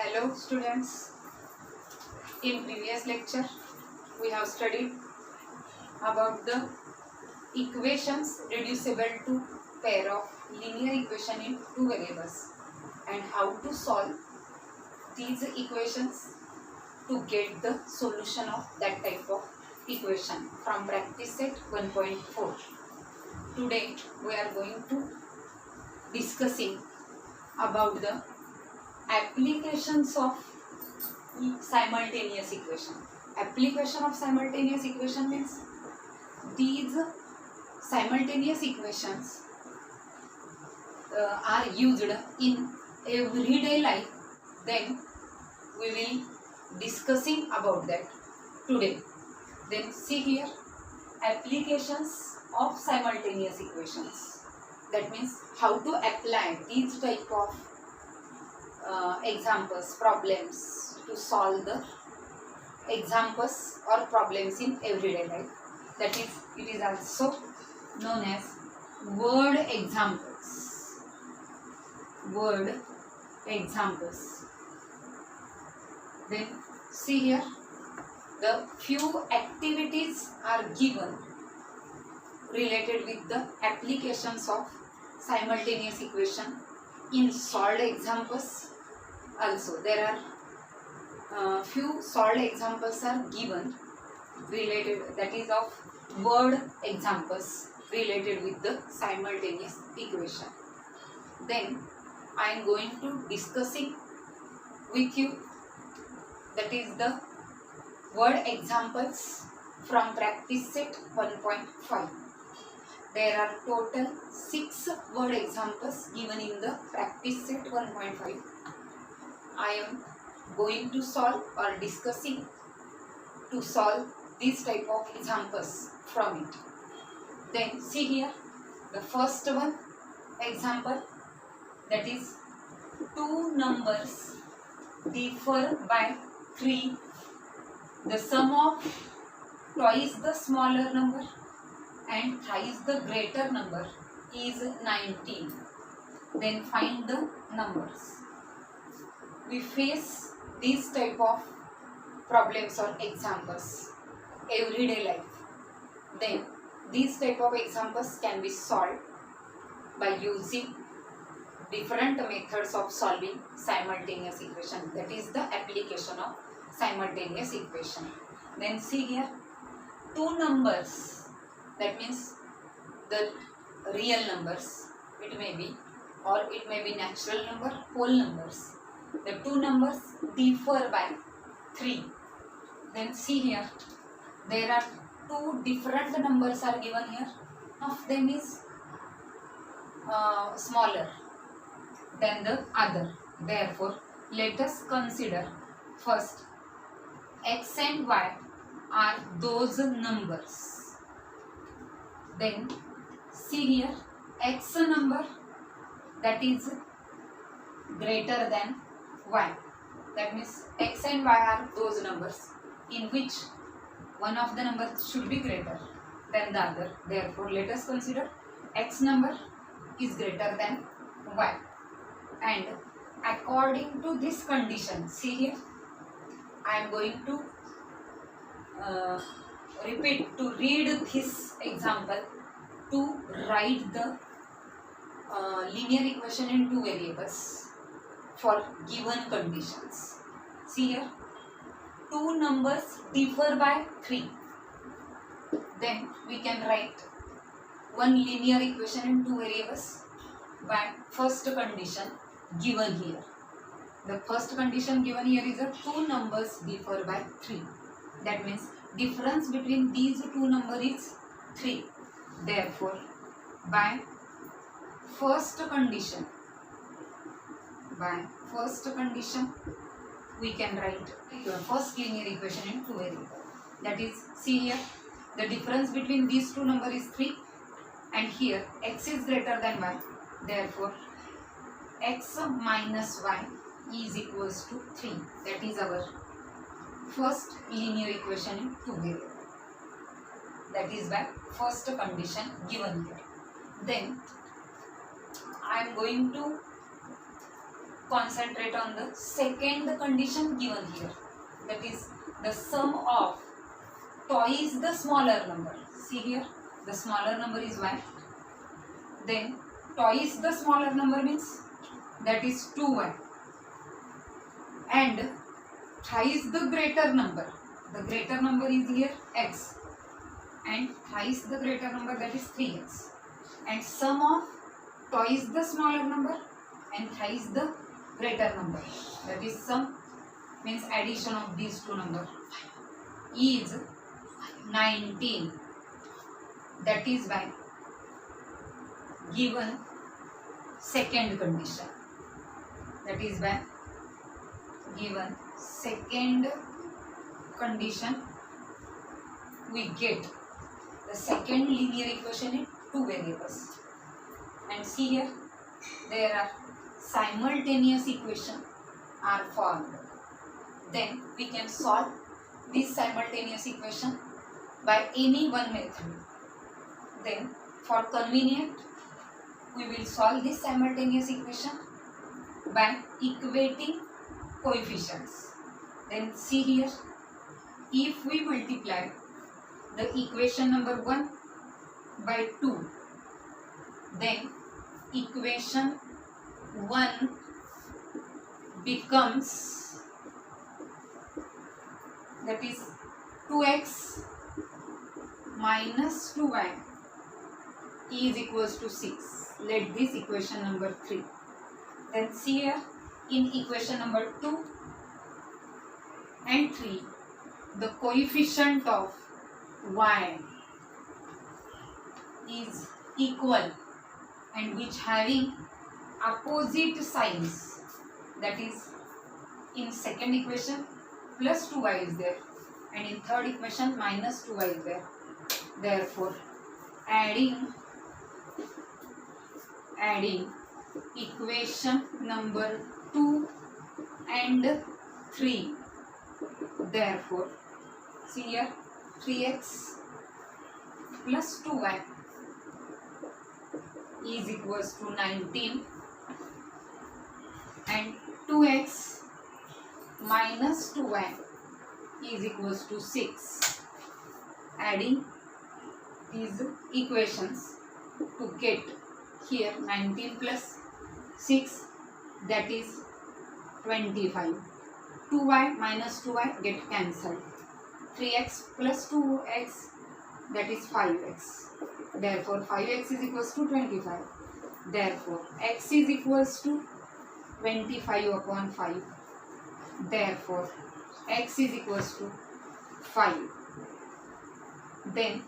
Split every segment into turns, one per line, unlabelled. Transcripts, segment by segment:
Hello students, in previous lecture we have studied about the equations reducible to pair of linear equation in two variables and how to solve these equations to get the solution of that type of equation from practice set 1.4. Today we are going to discussing about the applications of simultaneous equation. Application of simultaneous equation means these simultaneous equations are used in everyday life. Then we will discussing about that today. Then see here, applications of simultaneous equations. That means how to apply these type of examples, problems to solve the examples or problems in everyday life. That is, it is also known as word examples. Word examples. Then see here, the few activities are given related with the applications of simultaneous equation in solved examples. Also there are few solved examples are given related, that is of word examples related with the simultaneous equation. Then I am going to discussing with you, that is the word examples from practice set 1.5. There are total 6 word examples given in the practice set 1.5. I am going to solve or discussing to solve this type of examples from it. Then see here, the first one example, that is two numbers differ by 3. The sum of twice the smaller number and thrice the greater number is 19. Then find the numbers. We face these type of problems or examples everyday life. Then these type of examples can be solved by using different methods of solving simultaneous equation. That is the application of simultaneous equation. Then see here, two numbers, that means the real numbers, it may be, or it may be natural number, whole numbers. The two numbers differ by 3. Then see here, there are two different numbers are given here. Of them is smaller than the other. Therefore, let us consider first x and y are those numbers. Then see here, x number that is greater than y. That means x and y are those numbers in which one of the numbers should be greater than the other. Therefore, let us consider x number is greater than y. And according to this condition, see here, I am going to read this example to write the linear equation in two variables for given conditions. See here, two numbers differ by 3. Then we can write one linear equation in two variables by first condition given here. The first condition given here is that two numbers differ by 3. That means difference between these two numbers is 3. Therefore, by first condition, we can write the first linear equation in two variables. That is, see here, the difference between these two numbers is 3, and here x is greater than y. Therefore, x minus y is equals to 3. That is our first linear equation in two variables. That is by first condition given here. Then I am going to concentrate on the second condition given here, that is the sum of twice the smaller number. See here, the smaller number is y, then twice the smaller number means that is 2y, and thrice the greater number is here x, and thrice the greater number, that is 3x, and sum of twice the smaller number and thrice the greater number, that is sum means addition of these two numbers, is 19. That is by given second condition. That is by given second condition we get the second linear equation in two variables. And see here, there are simultaneous equation are formed. Then we can solve this simultaneous equation by any one method. Then for convenient, we will solve this simultaneous equation by equating coefficients. Then see here, if we multiply the equation number 1 by 2, then equation 1 becomes, that is 2x minus 2y is equals to 6. Let this equation number 3. Then see here, in equation number 2 and 3, the coefficient of y is equal and which having opposite signs, that is in second equation plus 2y is there, and in third equation minus 2y is there. Therefore adding equation number 2 and 3, therefore see here, 3x plus 2y is equals to 19, and 2x minus 2y is equals to 6. Adding these equations to get here 19 plus 6, that is 25. 2y minus 2y get cancelled. 3x plus 2x, that is 5x. Therefore 5x is equals to 25. Therefore x is equals to 25 upon 5. Therefore x is equals to 5. Then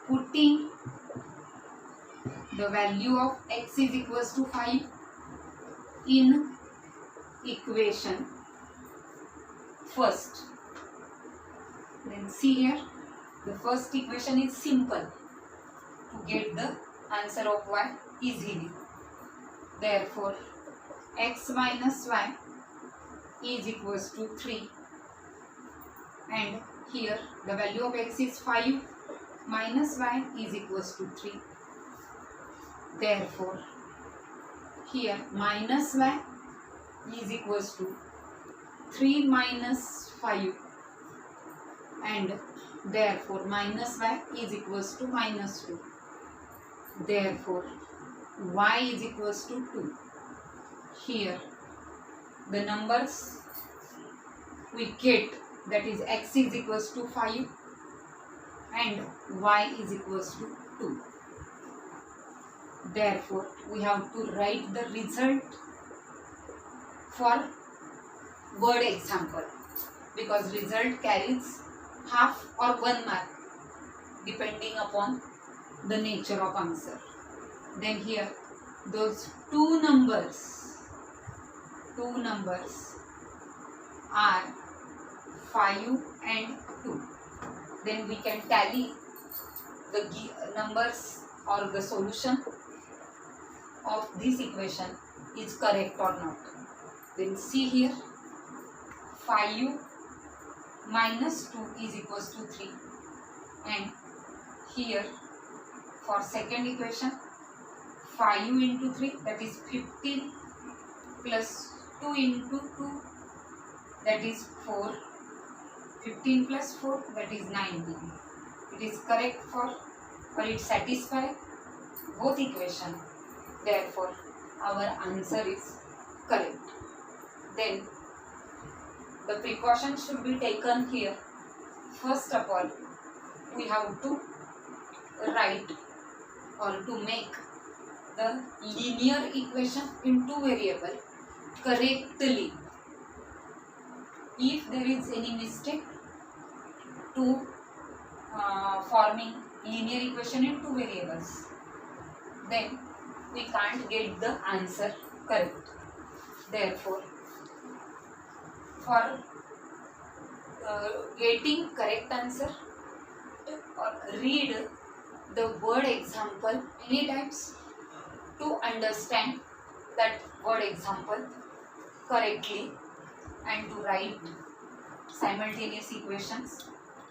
putting the value of x is equals to 5 in equation first. Then see here, the first equation is simple to get the answer of y easily. Therefore x minus y is equals to 3, and here the value of x is 5 minus y is equals to 3. Therefore here minus y is equals to 3 minus 5, and therefore minus y is equals to minus 2. Therefore y is equals to 2. Here the numbers we get, that is x is equals to 5 and y is equals to 2. Therefore we have to write the result for word example, because result carries half or 1 mark depending upon the nature of answer. Then here those two numbers are 5 and 2. Then we can tally the numbers or the solution of this equation is correct or not. Then see here, 5 minus 2 is equals to 3, and here for second equation 5 into 3, that is 15 plus 2 into 2, that is 4. 15 plus 4, that is 19. It is correct for, or it satisfies both equation. Therefore, our answer is correct. Then, the precaution should be taken here. First of all, we have to write or to make the linear equation into variable correctly. If there is any mistake to forming linear equation into variables, then we can't get the answer correct. Therefore, for getting correct answer, or read the word example many times to understand that word example correctly and to write simultaneous equations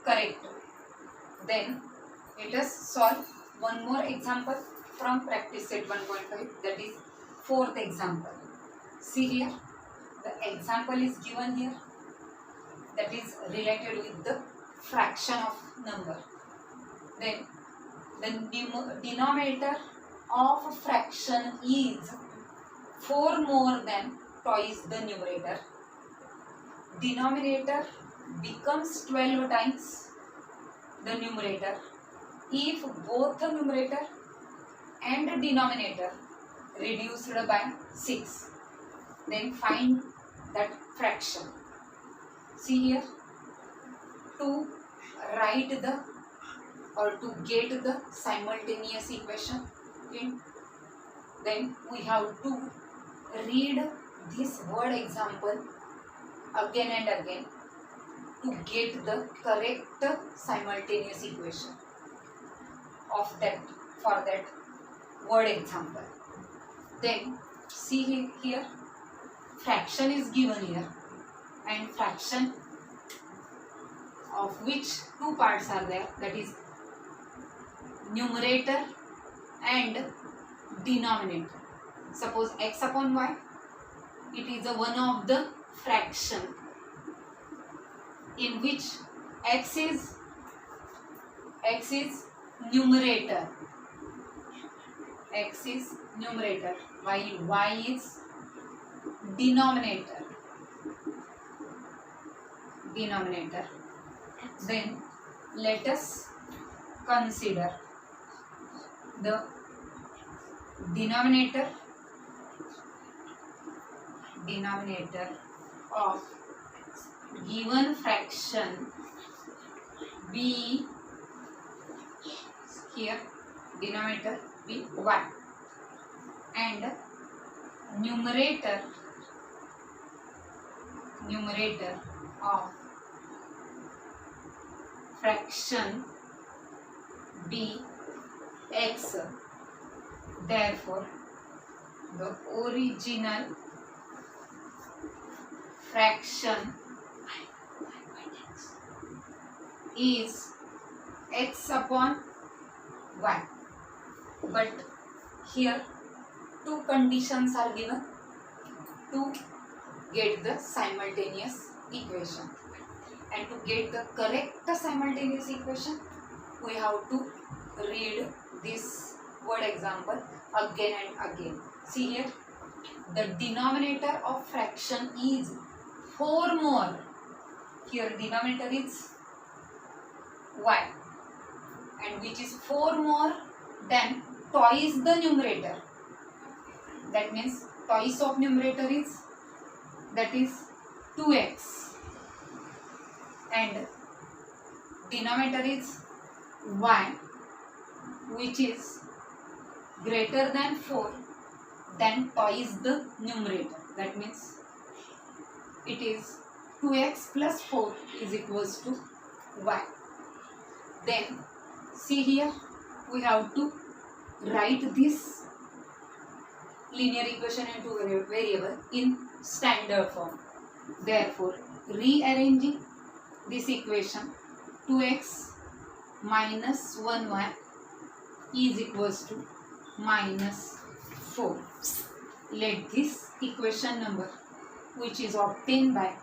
correctly. Then let us solve one more example from practice set 1.5, that is fourth example. See here, the example is given here, that is related with the fraction of number. Then the denominator of a fraction is 4 more than twice the numerator. Denominator becomes 12 times the numerator if both the numerator and the denominator reduced by 6. Then find that fraction. See here, to write the or to get the simultaneous equation in, then we have to read this word example again and again to get the correct simultaneous equation of that, for that word example. Then see here, fraction is given here, and fraction of which two parts are there, that is numerator and denominator. Suppose x upon y, it is a one of the fraction in which x is numerator, x is numerator while y is denominator. Then let us consider the denominator of given fraction be here, denominator be y, and numerator of fraction be x. Therefore, the original fraction is x upon y. But here two conditions are given to get the simultaneous equation, and to get the correct simultaneous equation we have to read this word example again and again. See here, the denominator of fraction is 4 more. Here denominator is y, and which is 4 more than twice the numerator. That means twice of numerator is, that is 2x, and denominator is y, which is greater than 4 than twice the numerator. That means it is 2x plus 4 is equals to y. Then see here, we have to write this linear equation into variable in standard form. Therefore, rearranging this equation, 2x minus 1y is equals to minus 4. Let this equation number which is obtained by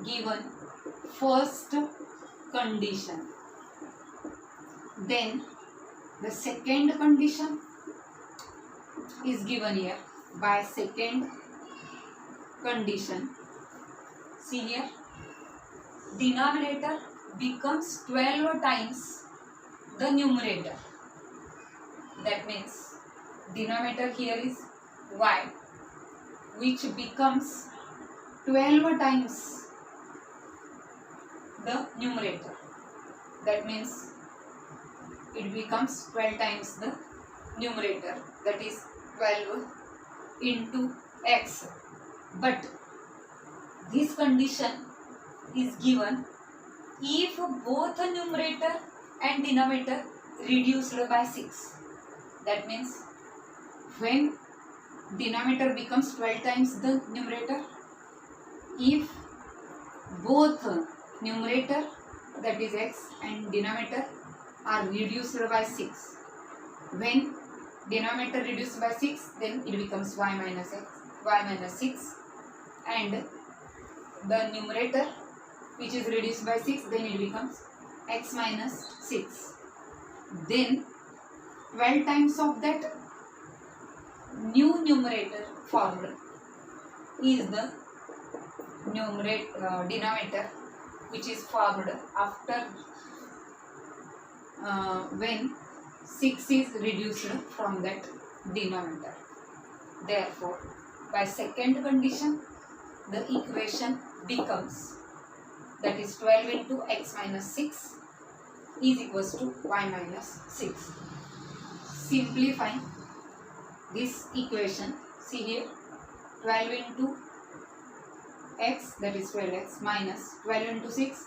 given first condition. Then the second condition is given here by second condition. See here, denominator becomes 12 times the numerator. That means denominator here is y, which becomes 12 times the numerator. That means it becomes 12 times the numerator, that is 12 into x. But this condition is given if both numerator and denominator reduced by 6. That means when denominator becomes 12 times the numerator, if both numerator, that is x, and denominator are reduced by 6. When denominator reduced by 6, then it becomes y minus 6, and the numerator which is reduced by 6, then it becomes x minus 6. Then 12 times of that new numerator formed is the denominator which is formed after when 6 is reduced from that denominator. Therefore, by second condition, the equation becomes, that is 12 into x minus 6 is equals to y minus 6. Simplifying this equation, see here, 12 into x, that is 12x, minus 12 into 6,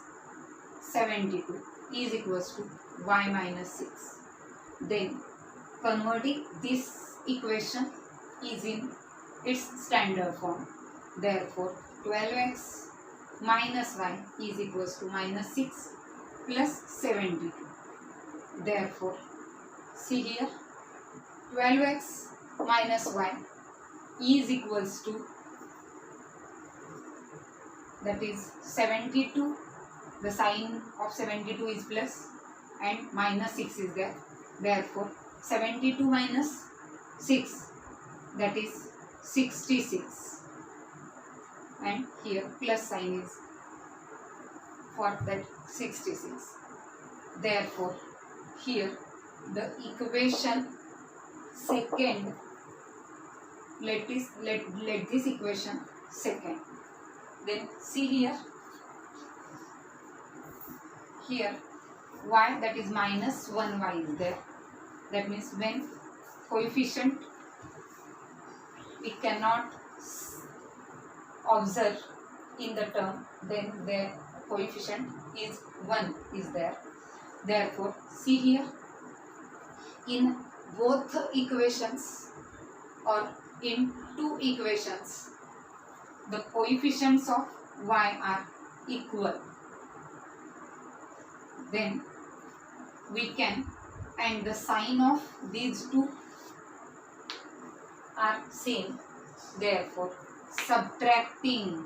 72 is equals to y minus 6. Then converting this equation is in its standard form. Therefore 12x minus y is equals to minus 6 plus 72. Therefore see here, 12x minus y is equals to, that is 72, the sign of 72 is plus and minus 6 is there. Therefore 72 minus 6, that is 66, and here plus sign is for that 66. Therefore here the equation second, let this equation second. Then see here y, that is minus 1y is there. That means when coefficient we cannot observe in the term, then the coefficient is 1 is there. Therefore see here, in both equations or in two equations, the coefficients of y are equal. Then we can, and the sign of these two are same. Therefore subtracting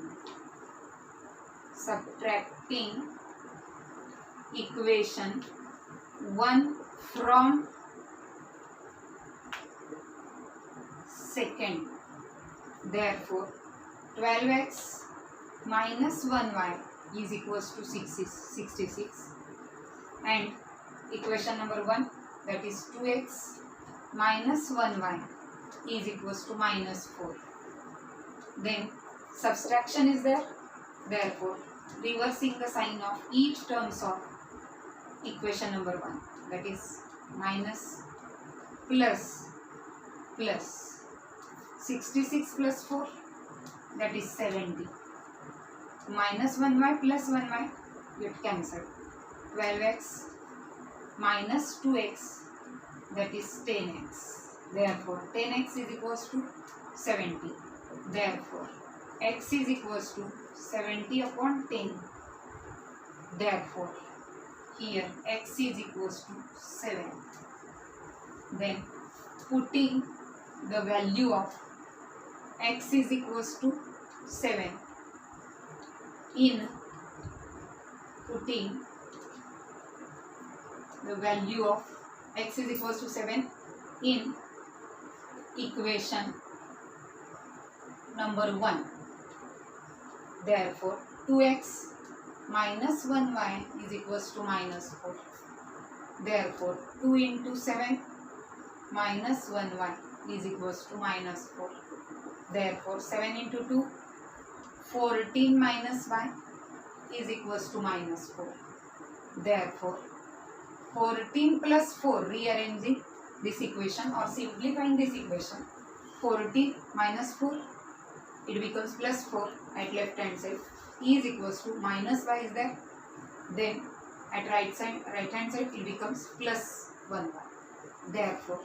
equation 1 from second. Therefore 12x minus 1y is equals to 66, and equation number 1, that is 2x minus 1y is equals to minus 4. Then subtraction is there. Therefore reversing the sign of each terms of equation number 1, that is minus plus 66 plus 4, that is 70, minus 1y plus 1y get cancelled, 12x minus 2x, that is 10x. Therefore 10x is equals to 70. Therefore x is equals to 70 upon 10. Therefore here x is equals to 7. Then putting the value of x is equals to 7 in putting the value of x is equals to 7 in equation number 1. Therefore 2x minus 1y is equals to minus 4. Therefore 2 into 7 minus 1y is equals to minus 4. Therefore 7 into 2, 14 minus y is equals to minus 4. Therefore 14 plus 4, rearranging this equation or simplifying this equation, 14 minus 4, it becomes plus 4 at left hand side, is equals to minus y is there. Then at right hand side it becomes plus 1y. Therefore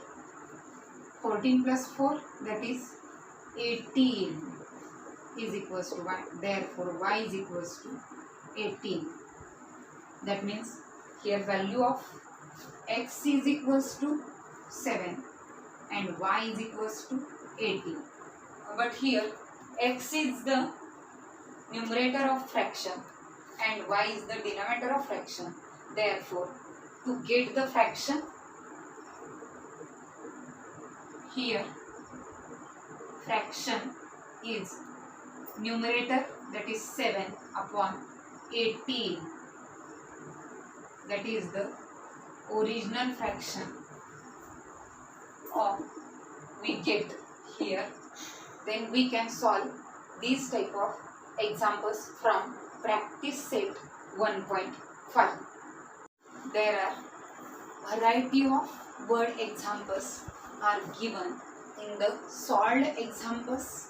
14 plus 4, that is 18, is equals to y. Therefore y is equals to 18. That means here value of x is equals to 7 and y is equals to 18. But here x is the numerator of fraction and y is the denominator of fraction. Therefore to get the fraction, here fraction is numerator, that is 7 upon 18, that is the original fraction of we get here. Then we can solve these type of examples from practice set 1.5. There are variety of word examples are given in the solved examples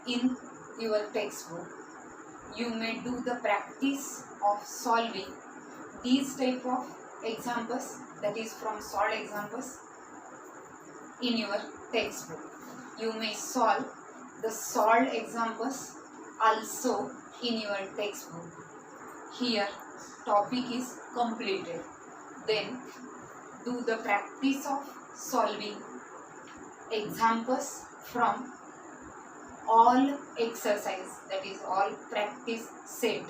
in your textbook. You may do the practice of solving these type of examples, that is from solved examples, in your textbook. You may solve the solved examples also in your textbook. Here topic is completed. Then do the practice of solving examples from all exercise, that is all practice set